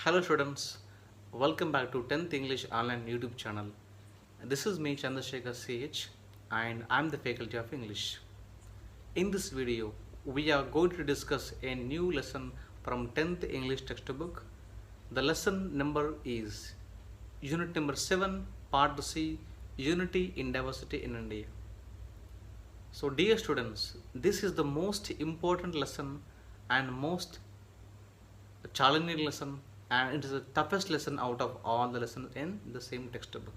Hello students, welcome back to 10th English online YouTube channel. This is me Chandrasekhar CH and I'm the faculty of English. In this video, we are going to discuss a new lesson from 10th English textbook. The lesson number is Unit number 7, Part C, Unity in Diversity in India. So dear students, this is the most important lesson and most challenging lesson, and it is the toughest lesson out of all the lessons in the same textbook.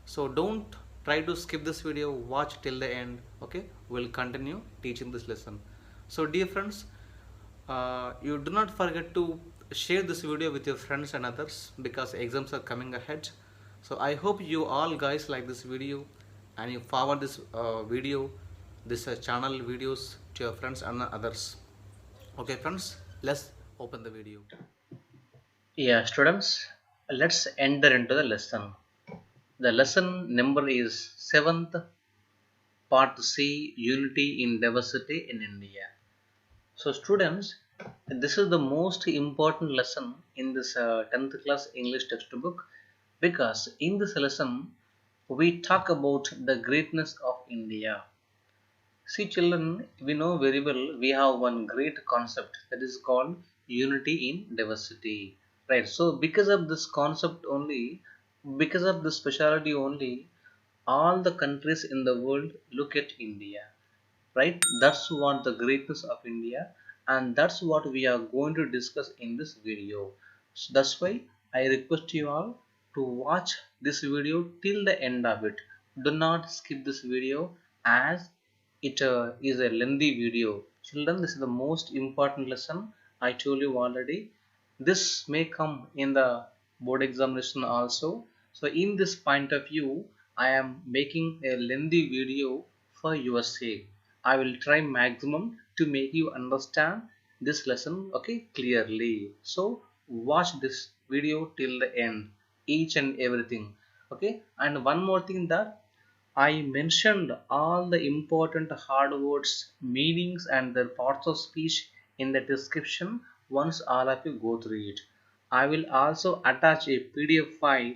So don't try to skip this video, watch till the end. Okay, we'll continue teaching this lesson. So dear friends, you do not forget to share this video with your friends and others because exams are coming ahead. So I hope you all guys like this video and you forward this this channel videos to your friends and others. Okay friends, let's open the video. Yeah, students, let's enter into the lesson. The lesson number is 7th Part C, Unity in Diversity in India. So, students, this is the most important lesson in this 10th class English textbook because in this lesson we talk about the greatness of India. See, children, we know very well we have one great concept that is called unity in diversity, right? So, because of this concept only, because of this speciality only, all the countries in the world look at India, right? That's what the greatness of India, and that's what we are going to discuss in this video. So that's why I request you all to watch this video till the end of it. Do not skip this video as it is a lengthy video. Children, this is the most important lesson. I told you already, this may come in the board examination also. So in this point of view, I am making a lengthy video for your sake. I will try maximum to make you understand this lesson, okay, clearly. So watch this video till the end, each and everything, okay. And one more thing, that I mentioned all the important hard words, meanings, and their parts of speech in the description. Once all of you go through it, I will also attach a PDF file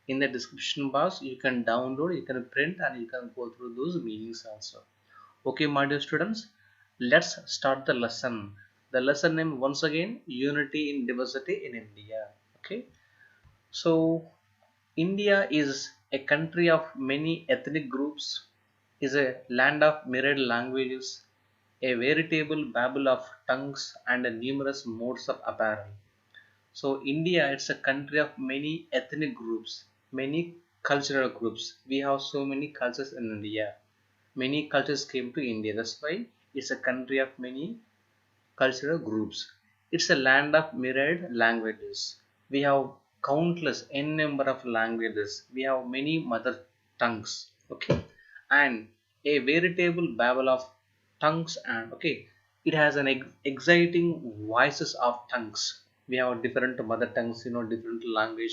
in the description box. You can download, you can print, and you can go through those meanings also. Okay, my dear students, let's start the lesson. The lesson name once again, Unity in Diversity in India. Okay, so India is a country of many ethnic groups, is a land of myriad languages, a veritable babel of tongues and numerous modes of apparel. So India, it's a country of many ethnic groups, many cultural groups. We have so many cultures in India. Many cultures came to India. That's why it's a country of many cultural groups. It's a land of myriad languages. We have countless n number of languages. We have many mother tongues. Okay, and a veritable babel of tongues, and okay, it has an exciting voices of tongues. We have different mother tongues, different language,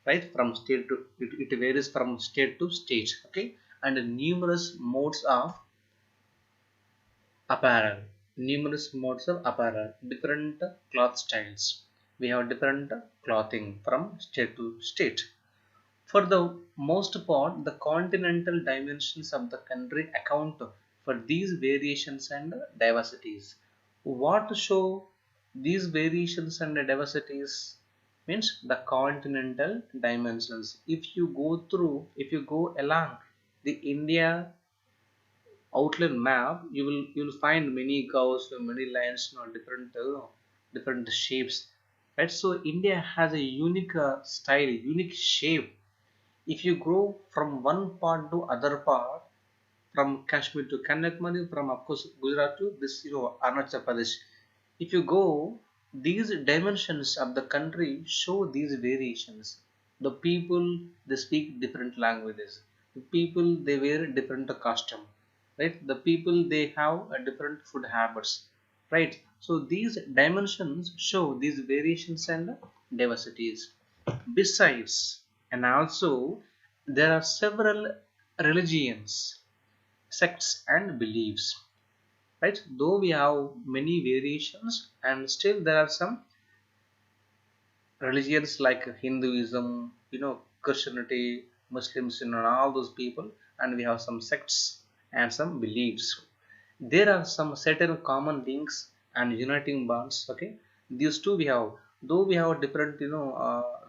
right? From state to it varies from state to state. Okay, and numerous modes of apparel, numerous modes of apparel, different cloth styles. We have different clothing from state to state. For the most part, the continental dimensions of the country account for these variations and diversities. What to show these variations and diversities means the continental dimensions. If you go along the India outline map, you will find many curves, many lines, different different shapes, right? So India has a unique style, unique shape. If you go from one part to other part, from Kashmir to Kanyakumari, from of course Gujarat to this Arunachal Pradesh, if you go, these dimensions of the country show these variations. The people, they speak different languages, the people, they wear different costume, right? The people, they have a different food habits, right? So these dimensions show these variations and diversities. Besides, and also, there are several religions, sects, and beliefs, right? Though we have many variations, and still there are some religions like Hinduism, Christianity, Muslims, and all those people, and we have some sects and some beliefs. There are some certain common links and uniting bonds. Okay, these two we have. Though we have different,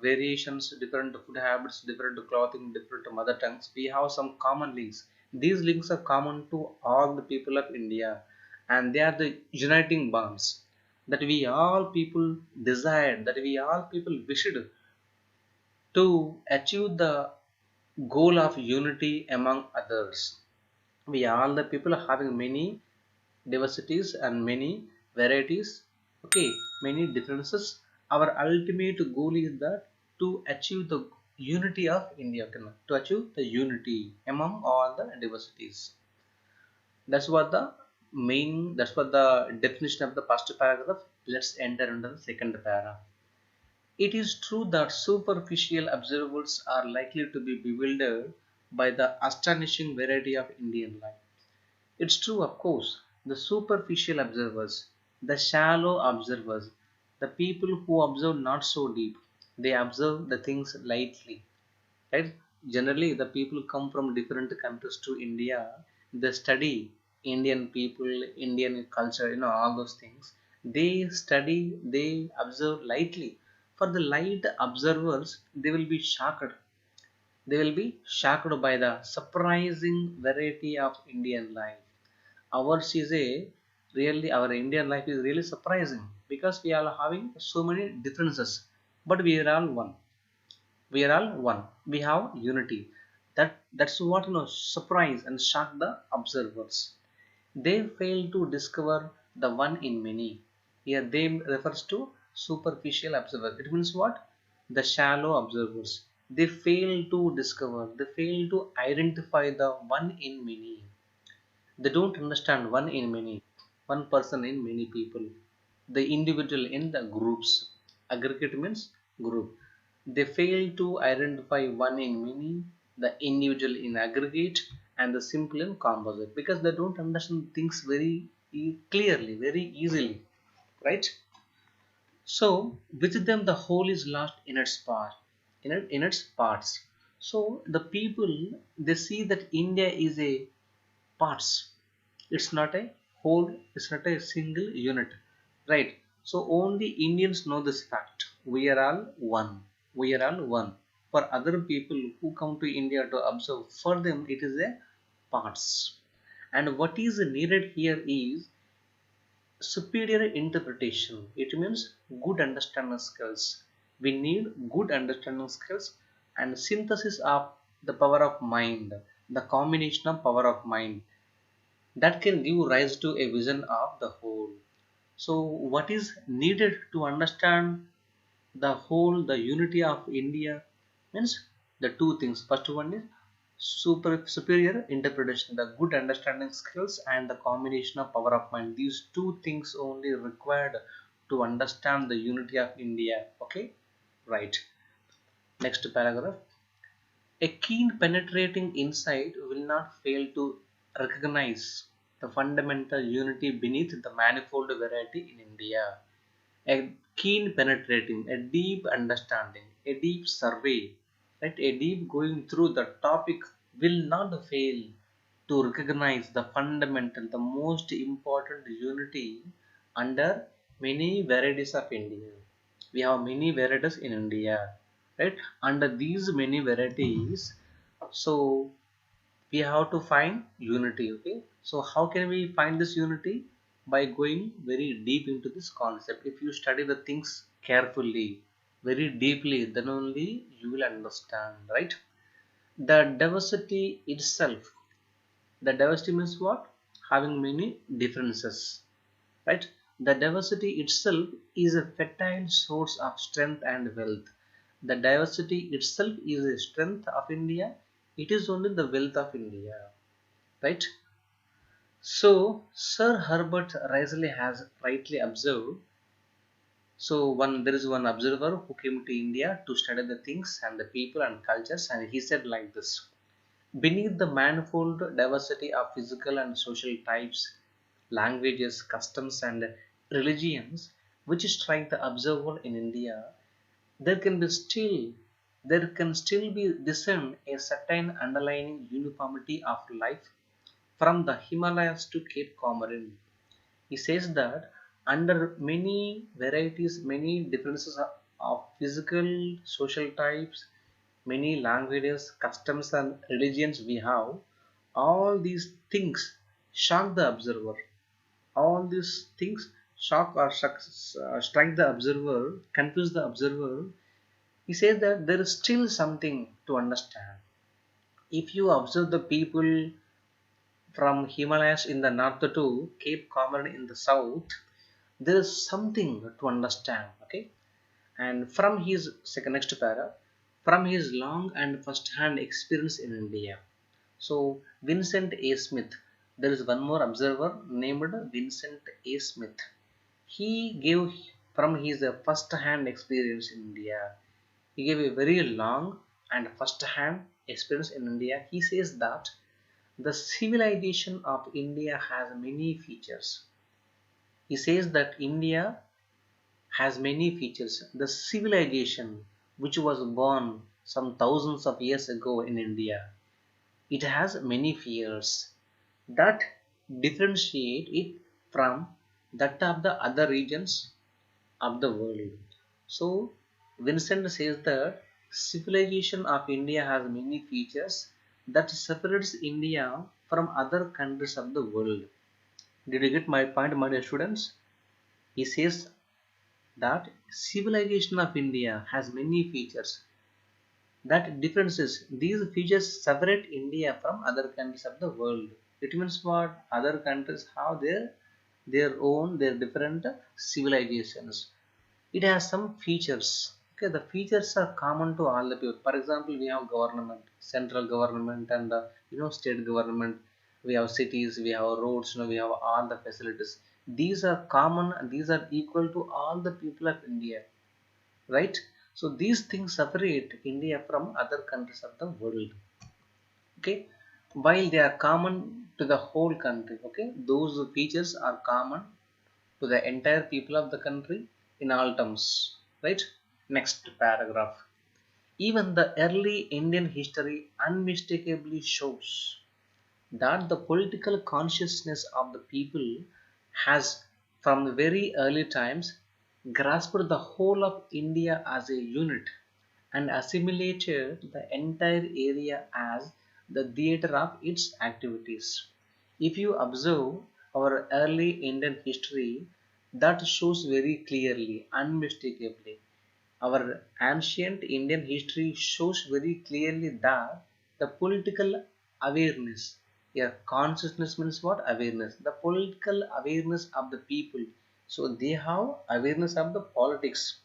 variations, different food habits, different clothing, different mother tongues, we have some common links. These links are common to all the people of India, and they are the uniting bonds that we all people desired, that we all people wished to achieve the goal of unity among others. We all the people are having many diversities and many varieties, okay, many differences. Our ultimate goal is that to achieve the unity of India, okay, to achieve the unity among all the diversities. That's what the that's what the definition of the first paragraph. Let's enter into the second paragraph. It is true that superficial observers are likely to be bewildered by the astonishing variety of Indian life. It's true, of course, the superficial observers, the shallow observers, the people who observe not so deep, they observe the things lightly, right? Generally, the people come from different countries to India, they study Indian people, Indian culture, all those things. They study, they observe lightly. For the light observers, they will be shocked. They will be shocked by the surprising variety of Indian life. Ours is a really, our Indian life is really surprising because we are having so many differences, but we are all one. We are all one. We have unity. That's what surprise and shock the observers. They fail to discover the one in many. Here they refers to superficial observers. It means what? The shallow observers. They fail to discover, they fail to identify the one in many. They don't understand one in many, one person in many people, the individual in the groups. Aggregate means group. They fail to identify one in many, the individual in aggregate, and the simple in composite because they don't understand things very clearly, very easily, right? So, with them, the whole is lost in its part, in its parts. So, the people they see that India is a parts, it's not a whole, it's not a single unit, right? So only Indians know this fact. We are all one. We are all one. For other people who come to India to observe, for them it is a parts. And what is needed here is superior interpretation. It means good understanding skills. We need good understanding skills and synthesis of the power of mind, the combination of power of mind that can give rise to a vision of the whole. So, what is needed to understand the whole, the unity of India means the two things. First one is superior interpretation, the good understanding skills, and the combination of power of mind. These two things only required to understand the unity of India. Okay, right. Next paragraph. A keen penetrating insight will not fail to recognize the fundamental unity beneath the manifold variety in India. A keen penetrating, a deep understanding, a deep survey, right? A deep going through the topic will not fail to recognize the fundamental, the most important unity under many varieties of India. We have many varieties in India, right? Under these many varieties, so we have to find unity. Okay, so how can we find this unity? By going very deep into this concept. If you study the things carefully, very deeply, then only you will understand, right? The diversity itself, the diversity means what? Having many differences, right? The diversity itself is a fertile source of strength and wealth. The diversity itself is a strength of India. It is only the wealth of India, right? So, Sir Herbert Risley has rightly observed. So, there is one observer who came to India to study the things and the people and cultures, and he said like this: beneath the manifold diversity of physical and social types, languages, customs, and religions which strike the observer in India, there can be still there can still be discern a certain underlying uniformity of life from the Himalayas to Cape Comorin. He says that under many varieties, many differences of physical, social types, many languages, customs, and religions we have, all these things shock the observer. All these things shock or strike the observer, confuse the observer. He says that there is still something to understand. If you observe the people from Himalayas in the north to Cape Comorin in the south, there is something to understand. Okay, and from his second next para, from his long and first-hand experience in India. So Vincent A. Smith, there is one more observer named Vincent A. Smith. He gave from his first-hand experience in India. He gave a very long and first-hand experience in India. He says that the civilization of India has many features. He says that India has many features. The civilization which was born some thousands of years ago in India, it has many features that differentiate it from that of the other regions of the world. So Vincent says that civilization of India has many features that separates India from other countries of the world. Did you get my point, my dear students? He says that civilization of India has many features that differences. These features separate India from other countries of the world. It means what? Other countries have their different civilizations. It has some features. Okay, the features are common to all the people. For example, we have government, central government, and state government. We have cities, we have roads, we have all the facilities. These are common, and these are equal to all the people of India, right? So these things separate India from other countries of the world. Okay, while they are common to the whole country. Okay, those features are common to the entire people of the country in all terms, right? Next paragraph. Even the early Indian history unmistakably shows that the political consciousness of the people has, from the very early times, grasped the whole of India as a unit and assimilated the entire area as the theatre of its activities. If you observe our early Indian history, that shows very clearly, unmistakably. Our ancient Indian history shows very clearly that the political awareness, yeah, consciousness means what? Awareness. The political awareness of the people. So they have awareness of the politics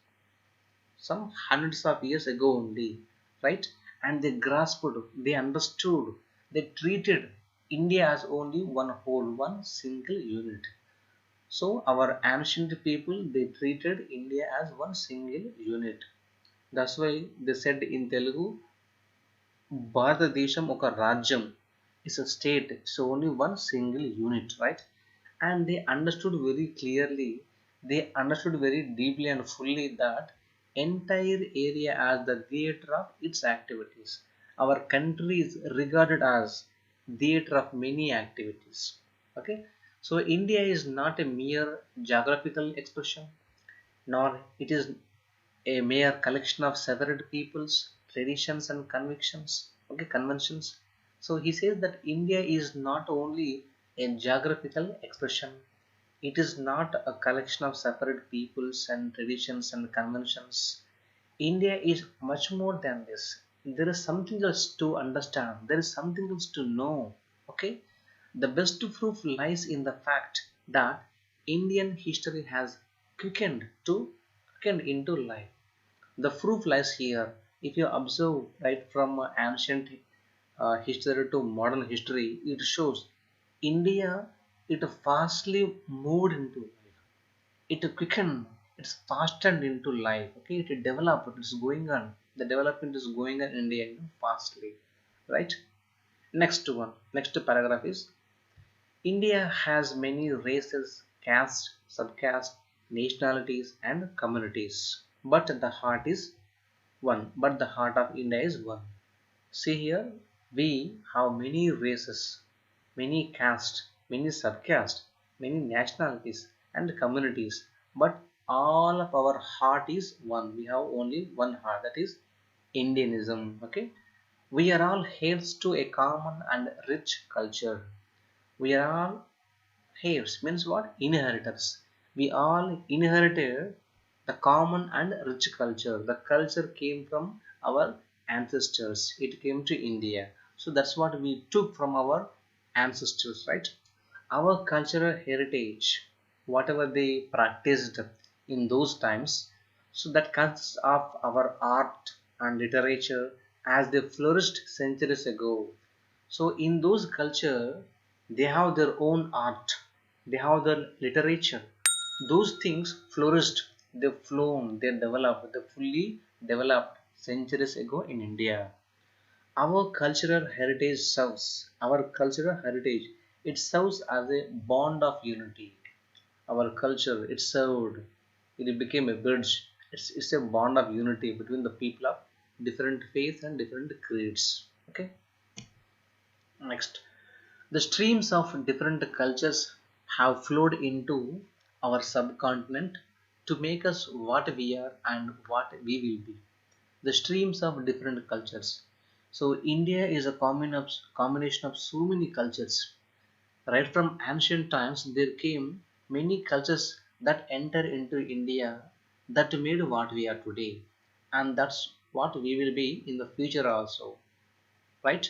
some hundreds of years ago only, right? And they grasped, they understood, they treated India as only one whole, one single unit. So our ancient people, they treated India as one single unit. That's why they said in Telugu, Bharatadesham oka Rajyam is a state, it's only one single unit, right? And they understood very clearly, they understood very deeply and fully that entire area as the theatre of its activities. Our country is regarded as theatre of many activities. Okay, so India is not a mere geographical expression, nor it is a mere collection of separate peoples, traditions, and convictions. Okay, conventions. So he says that India is not only a geographical expression, it is not a collection of separate peoples and traditions and conventions. India is much more than this. There is something else to understand, there is something else to know. Okay, the best proof lies in the fact that Indian history has quickened into life. The proof lies here. If you observe right from ancient history to modern history, it shows India, it fastly moved into life. It quickened, it's fastened into life. Okay, it developed, it's going on. The development is going on in India, fastly. Right? Next paragraph is India has many races, castes, subcastes, nationalities, and communities. But the heart is one, but the heart of India is one. See here, we have many races, many castes, many subcastes, many nationalities and communities, but all of our heart is one. We have only one heart, that is Indianism. Okay, we are all heirs to a common and rich culture. We are all heirs means what? Inheritors. We all inherited the common and rich culture. The culture came from our ancestors. It came to India. So that's what we took from our ancestors, right? Our cultural heritage, whatever they practiced in those times, so that consists of our art and literature as they flourished centuries ago. So in those culture, they have their own art, they have their literature. Those things flourished, they've flown, they developed, they fully developed centuries ago in India. Our cultural heritage serves, our cultural heritage, it serves as a bond of unity. Our culture, it served, it became a bridge. It's a bond of unity between the people of different faiths and different creeds. Okay, next. The streams of different cultures have flowed into our subcontinent to make us what we are and what we will be. The streams of different cultures. So India is a combination of so many cultures. Right from ancient times, there came many cultures that entered into India that made what we are today, and that's what we will be in the future also, right?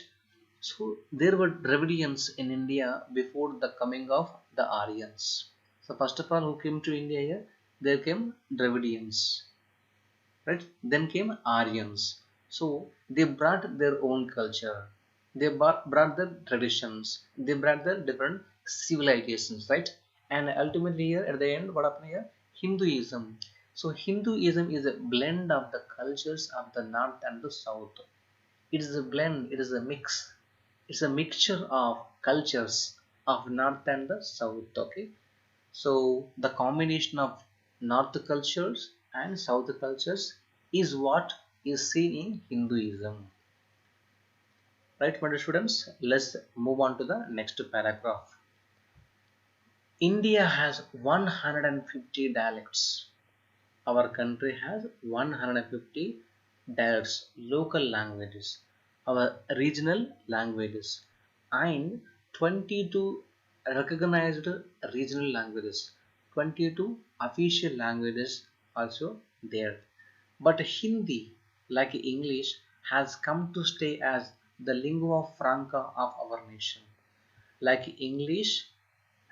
So there were Dravidians in India before the coming of the Aryans. So first of all, who came to India here? There came Dravidians, right? Then came Aryans. So they brought their own culture, they brought their traditions, they brought their different civilizations, right? And ultimately here at the end, what happened here? Hinduism. So Hinduism is a blend of the cultures of the north and the south. It is a blend, it is a mix, it's a mixture of cultures of north and the south. Okay, so the combination of North cultures and South cultures is what is seen in Hinduism. Right, my dear students? Let's move on to the next paragraph. India has 150 dialects. Our country has 150 dialects, local languages, our regional languages, and 22 recognized regional languages, 22 official languages also there. But Hindi, like English, has come to stay as the lingua franca of our nation. Like English,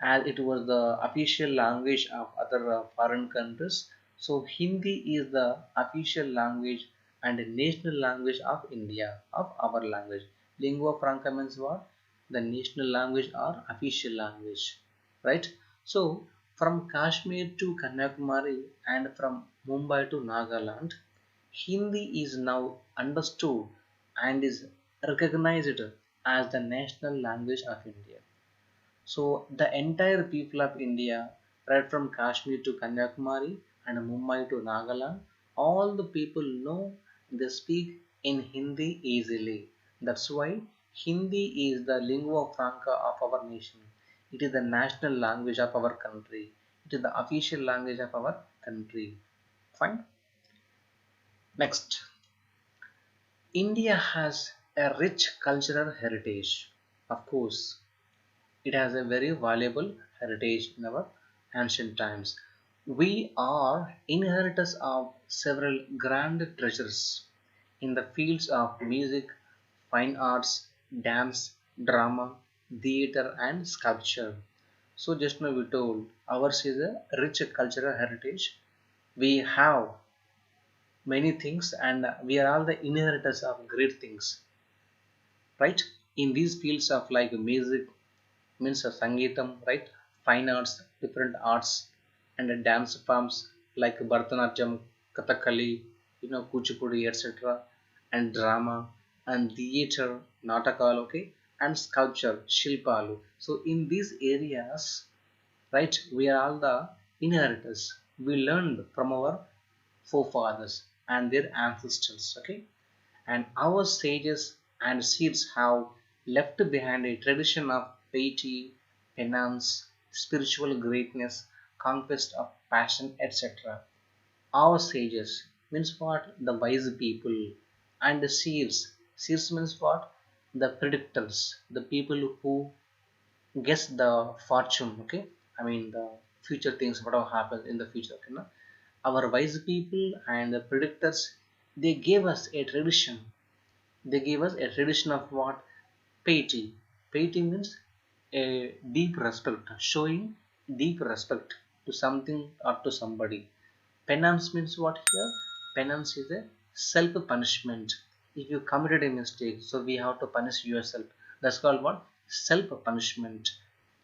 as it was the official language of other foreign countries, so Hindi is the official language and national language of India, of our language. Lingua franca means what? The national language or official language, right? So from Kashmir to Kanyakumari and from Mumbai to Nagaland, Hindi is now understood and is recognized as the national language of India. So the entire people of India, right from Kashmir to Kanyakumari and Mumbai to Nagaland, all the people know, they speak in Hindi easily. That's why Hindi is the lingua franca of our nation. It is the national language of our country. It is the official language of our country. Fine. Next, India has a rich cultural heritage. Of course, it has a very valuable heritage in our ancient times. We are inheritors of several grand treasures in the fields of music, fine arts, dance, drama, theatre, and sculpture. So, just now we told ours is a rich cultural heritage. We have many things, and we are all the inheritors of great things, right? In these fields of like music, means sangeetam, right? Fine arts, different arts, and dance forms like Bharatanatyam, Kathakali, Kuchipudi, etc., and drama and theater, natakal, okay, and sculpture, shilpalu. So in these areas, right, we are all the inheritors. We learned from our forefathers. and their ancestors. Okay, and our sages and seers have left behind a tradition of piety, penance, spiritual greatness, conquest of passion, etc. Our sages means what? The wise people. And the seers. Seers means what? The predictors, the people who guess the fortune. Okay, I mean the future things, whatever happens in the future. Okay, no? Our wise people and the predictors, they gave us a tradition. They gave us a tradition of what? Piety. Piety means a deep respect, showing deep respect to something or to somebody. Penance means what here? Penance is a self punishment. If you committed a mistake, so we have to punish yourself. That's called what? Self punishment.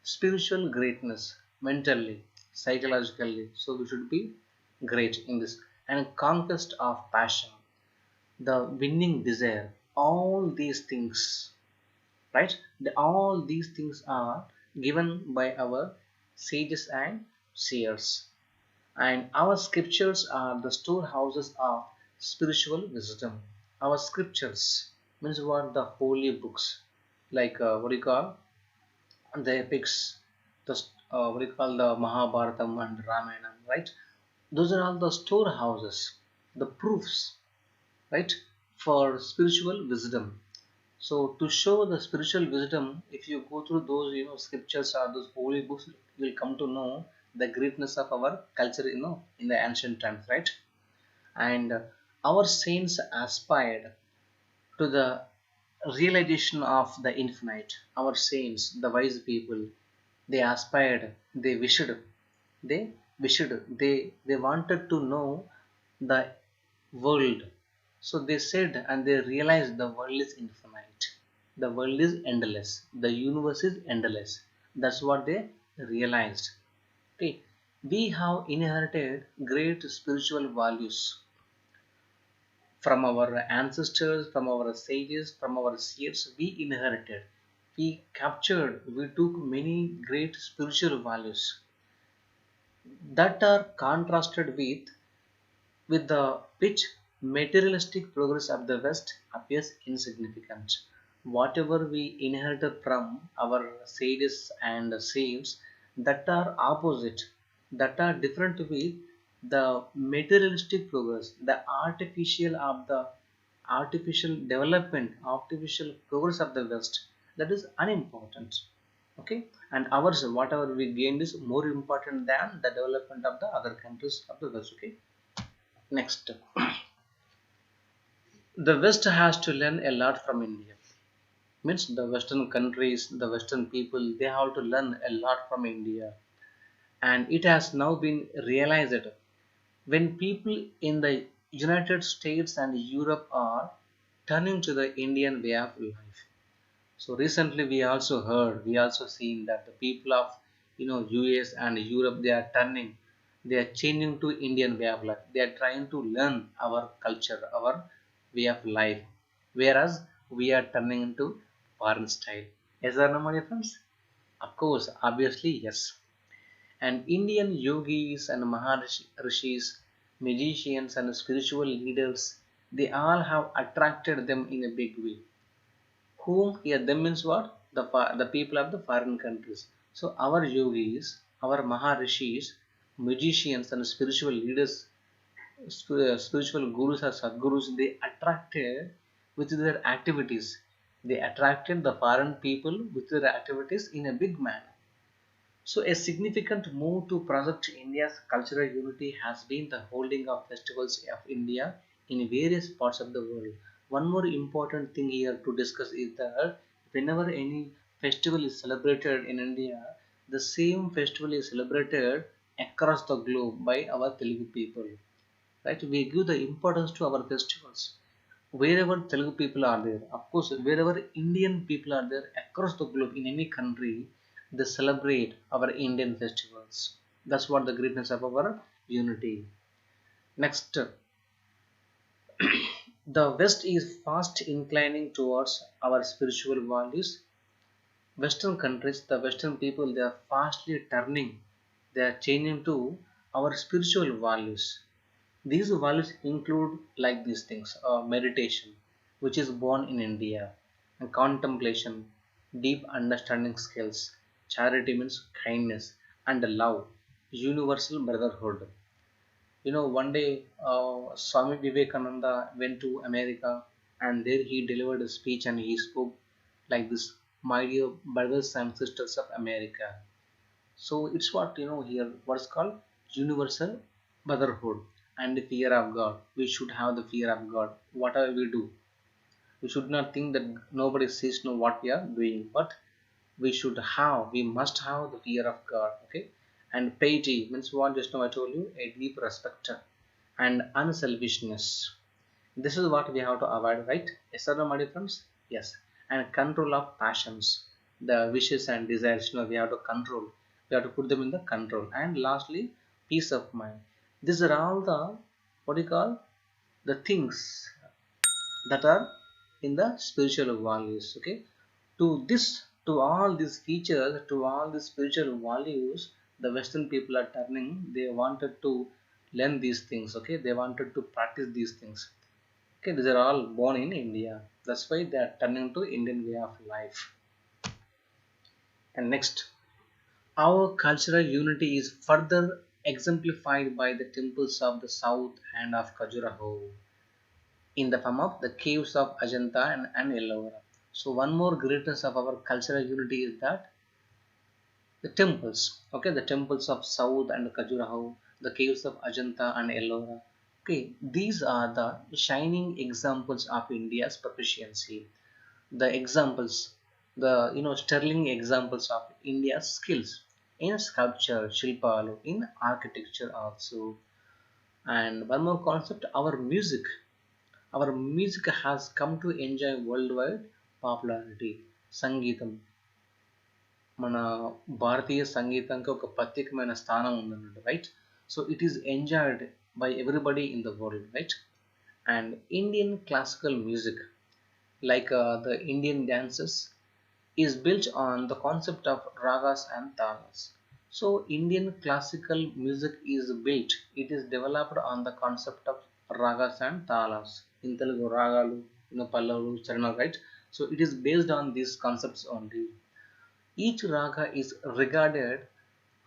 Spiritual greatness, mentally, psychologically, so we should be great in this. And conquest of passion, the winning desire, all these things, right? All these things are given by our sages and seers. And our scriptures are the storehouses of spiritual wisdom. Our scriptures means what? The holy books, like what do you call the epics, the what do you call the Mahabharatam and Ramayana, right? Those are all the storehouses, the proofs, right, for spiritual wisdom. So to show the spiritual wisdom, if you go through those, scriptures or those holy books, you will come to know the greatness of our culture, in the ancient times, right? And our saints aspired to the realization of the infinite. Our saints, the wise people, they aspired, they wished, they wanted to know the world. So they said and they realized the world is infinite. The world is endless. The universe is endless. That's what they realized. Okay. We have inherited great spiritual values from our ancestors, from our sages, from our seers. We inherited, we captured, we took many great spiritual values that are contrasted with the which materialistic progress of the West appears insignificant. Whatever we inherited from our sages and saints, that are opposite, that are different with the materialistic progress, the artificial development, artificial progress of the West, that is unimportant. Okay, and ours, whatever we gained, is more important than the development of the other countries of the West. Okay, next, the West has to learn a lot from India. Means the Western countries, the Western people, they have to learn a lot from India. And it has now been realized when people in the United States and Europe are turning to the Indian way of life. So recently we also seen that the people of US and Europe, they are turning, they are changing to Indian way of life. They are trying to learn our culture, our way of life, whereas we are turning into foreign style. Yes or no, my dear friends? Of course, obviously yes. And Indian yogis and maharishis, magicians and spiritual leaders, they all have attracted them in a big way. Whom? Here them means what? The people of the foreign countries. So our yogis, our maharishis, magicians and spiritual leaders, spiritual gurus or sadgurus, they attracted with their activities. They attracted the foreign people with their activities in a big manner. So a significant move to project India's cultural unity has been the holding of festivals of India in various parts of the world. One more important thing here to discuss is that whenever any festival is celebrated in India, the same festival is celebrated across the globe by our Telugu people. Right? We give the importance to our festivals. Wherever Telugu people are there, of course, wherever Indian people are there across the globe in any country, they celebrate our Indian festivals. That's what the greatness of our unity. Next, the West is fast inclining towards our spiritual values. Western countries, the Western people, they are fastly turning, they are changing to our spiritual values. These values include like these things: meditation, which is born in India, and contemplation, deep understanding skills, charity means kindness, and love, universal brotherhood. One day Swami Vivekananda went to America, and there he delivered a speech and he spoke like this: "My dear brothers and sisters of America." So it's what here, what's called universal brotherhood and the fear of God. We should have the fear of God. Whatever we do, we should not think that nobody sees know what we are doing, but we must have the fear of God. Okay, and piety means what just now I told you, a deep respect and unselfishness. This is what we have to avoid, right? Yes or no, my dear friends? Yes. And control of passions, the wishes and desires, we have to control. We have to put them in the control. And lastly, peace of mind. These are all the, what do you call, the things that are in the spiritual values. Okay. To all these features, to all these spiritual values, the Western people are turning. They wanted to learn these things. Okay. They wanted to practice these things. Okay, these are all born in India. That's why they are turning to Indian way of life. And next, our cultural unity is further exemplified by the temples of the south and of Khajuraho in the form of the caves of Ajanta and Ellora. So one more greatness of our cultural unity is that the temples, okay, the temples of south and Khajuraho, the caves of Ajanta and Ellora. Okay, these are the shining examples of India's proficiency, the examples, the sterling examples of India's skills in sculpture, shilpa, in architecture also. And one more concept, our music has come to enjoy worldwide popularity. సంగీతం, మన భారతీయ సంగీతంకి ఒక ప్రత్యేకమైన స్థానం ఉందన్నమాట, right? So it is enjoyed by everybody in the world, right? And Indian classical music, like the Indian dances, is built on the concept of ragas and talas. So Indian classical music is built, it is developed on the concept of ragas and talas. In Telugu, ragalu, pallavu, charanam, right? So it is based on these concepts only. Each raga is regarded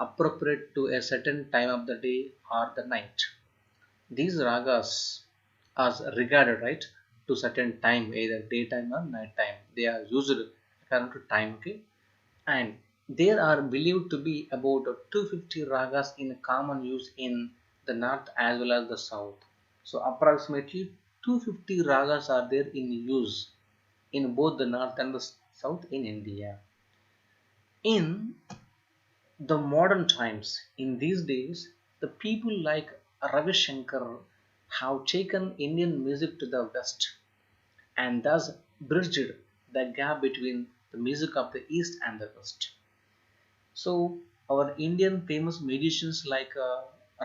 appropriate to a certain time of the day or the night. These ragas are regarded, right, to certain time, either daytime or night time. They are used according to time, okay? And there are believed to be about 250 ragas in common use in the north as well as the south. So approximately 250 ragas are there in use in both the north and the south in India. In the modern times, in these days, the people like Ravi Shankar have taken Indian music to the West and thus bridged the gap between the music of the East and the West. So, our Indian famous musicians like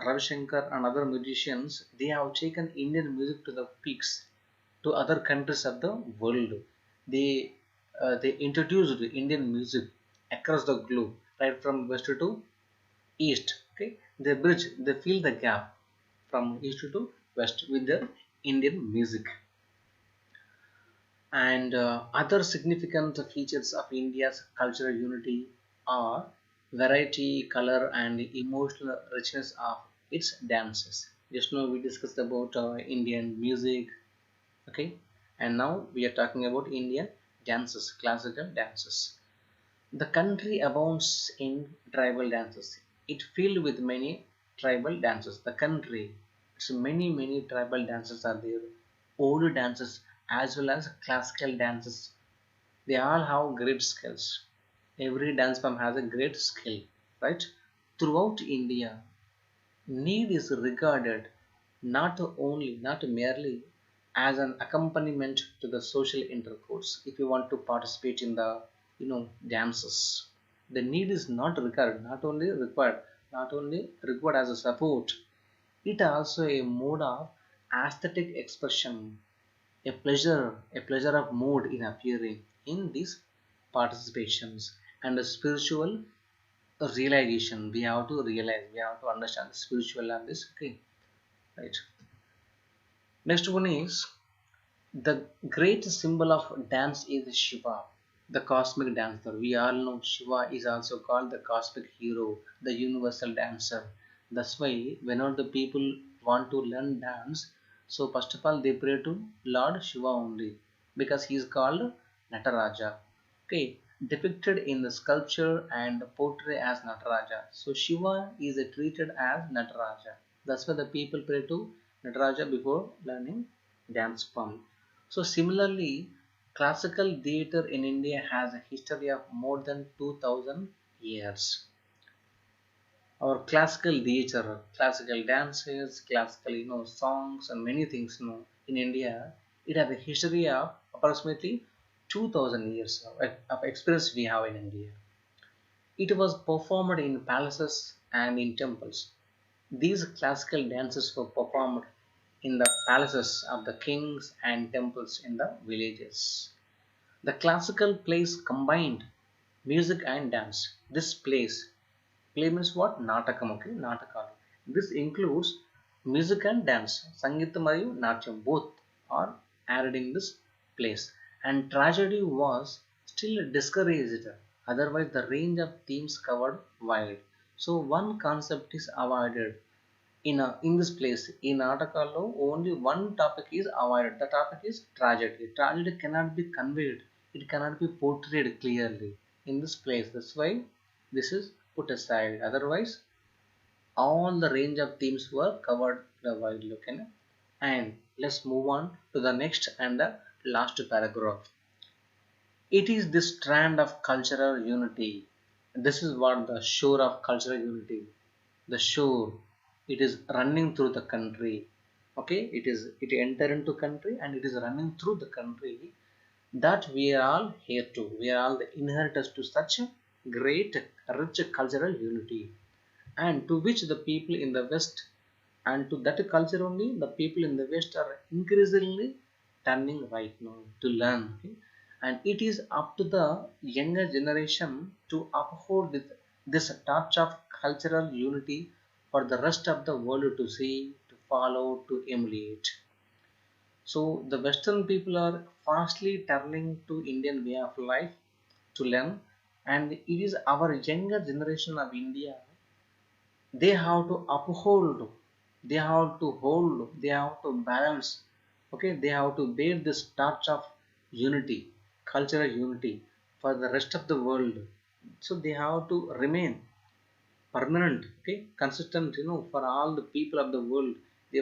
Ravi Shankar and other musicians, they have taken Indian music to the peaks, to other countries of the world. They they introduced Indian music across the globe, right from west to east. Okay, they bridge, they fill the gap from east to west with the Indian music. And other significant features of India's cultural unity are variety, color, and emotional richness of its dances. Just now we discussed about Indian music, okay, and now we are talking about Indian dances, classical dances. The country abounds in tribal dances. It filled with many tribal dances. The country, so many tribal dances are there. Old dances as well as classical dances. They all have great skills. Every dance form has a great skill, right? Throughout India, need is regarded not merely as an accompaniment to the social intercourse. If you want to participate in the dances, the need is not regarded, not only required as a support. It also a mode of aesthetic expression, a pleasure of mood in appearing in these participations, and a spiritual realization. We have to realize, we have to understand the spiritual and this, okay, right? Next one is the great symbol of dance is Shiva, the cosmic dancer. We all know Shiva is also called the cosmic hero, the universal dancer. That's why whenever the people want to learn dance, so first of all they pray to Lord Shiva only because he is called Nataraja. Okay, depicted in the sculpture and portrait as Nataraja. So Shiva is treated as Nataraja. That's why the people pray to Nataraja before learning dance form. So similarly, classical theatre in India has a history of more than 2000 years. Our classical theatre, classical dances, classical songs and many things in India, it has a history of approximately 2000 years of experience we have in India. It was performed in palaces and in temples. These classical dances were performed in the palaces of the kings and temples in the villages. The classical plays combined music and dance. This play means what? Natakam, okay? Natakam. This includes music and dance. Sangita Mariyu Natyam both are added in this place. And tragedy was still discouraged. Otherwise, the range of themes covered wide. So one concept is avoided in this place. In Natakalo, only one topic is avoided. The topic is tragedy. Tragedy cannot be conveyed. It cannot be portrayed clearly in this place. That's why this is put aside. Otherwise, all the range of themes were covered the wide. Okay? And let's move on to the next and the last paragraph. It is this strand of cultural unity. This is what the shore of cultural unity. The shore, it is running through the country. Okay, it enter into country and it is running through the country that we are all here to. We are all the inheritors to such a great, rich cultural unity, and to which the people in the West, and to that culture only the people in the West are increasingly turning right now to learn. Okay? And it is up to the younger generation to uphold this touch of cultural unity for the rest of the world to see, to follow, to emulate. So the Western people are fastly turning to Indian way of life to learn, and it is our younger generation of India. They have to uphold, they have to hold, they have to balance. Okay, they have to bear this touch of unity, cultural unity for the rest of the world. So they have to remain permanent, okay, consistent, for all the people of the world. They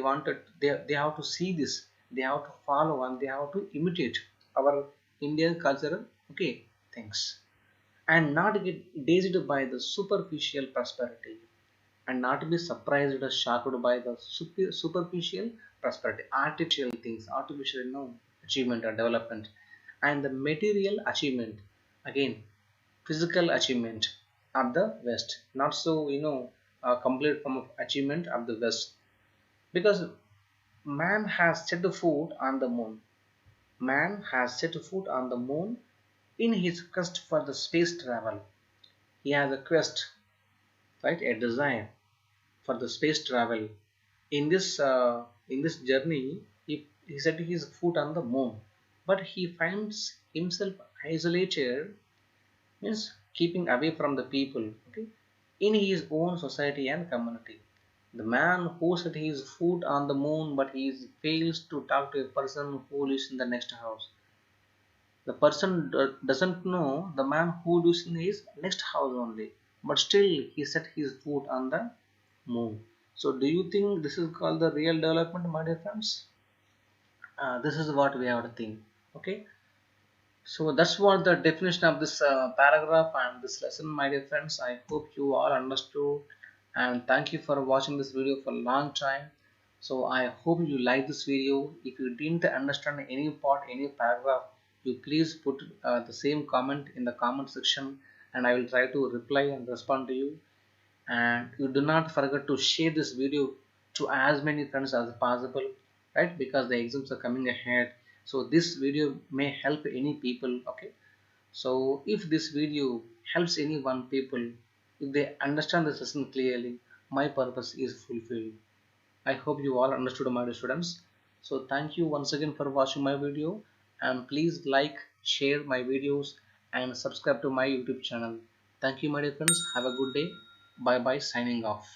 have to see this, they have to follow and they have to imitate our Indian cultural, okay, things, and not get dazed by the superficial prosperity, and not be surprised or shocked by the superficial prosperity, artificial things, artificial achievement or development, and the material achievement. Again, physical achievement of the West, not so a complete form of achievement of the West, because man has set foot on the moon. Man has set foot on the moon in his quest for the space travel. He has a quest, right, a desire for the space travel. In this journey, he set his foot on the moon, but he finds himself isolated, means keeping away from the people, okay, in his own society and community. The man who set his foot on the moon, but he fails to talk to a person who lives in the next house. The person doesn't know the man who lives in his next house only, but still he set his foot on the moon. So, do you think this is called the real development, my dear friends? This is what we have to think. Okay, so that's what the definition of this paragraph and this lesson, my dear friends. I hope you all understood, and thank you for watching this video for a long time. So I hope you like this video. If you didn't understand any part, any paragraph, you please put the same comment in the comment section, and I will try to reply and respond to you. And you do not forget to share this video to as many friends as possible, right, because the exams are coming ahead. So this video may help any people, okay. So if this video helps any one people, if they understand the lesson clearly, my purpose is fulfilled. I hope you all understood, my dear students. So thank you once again for watching my video, and please like, share my videos and subscribe to my YouTube channel. Thank you my dear friends. Have a good day. Bye bye, signing off.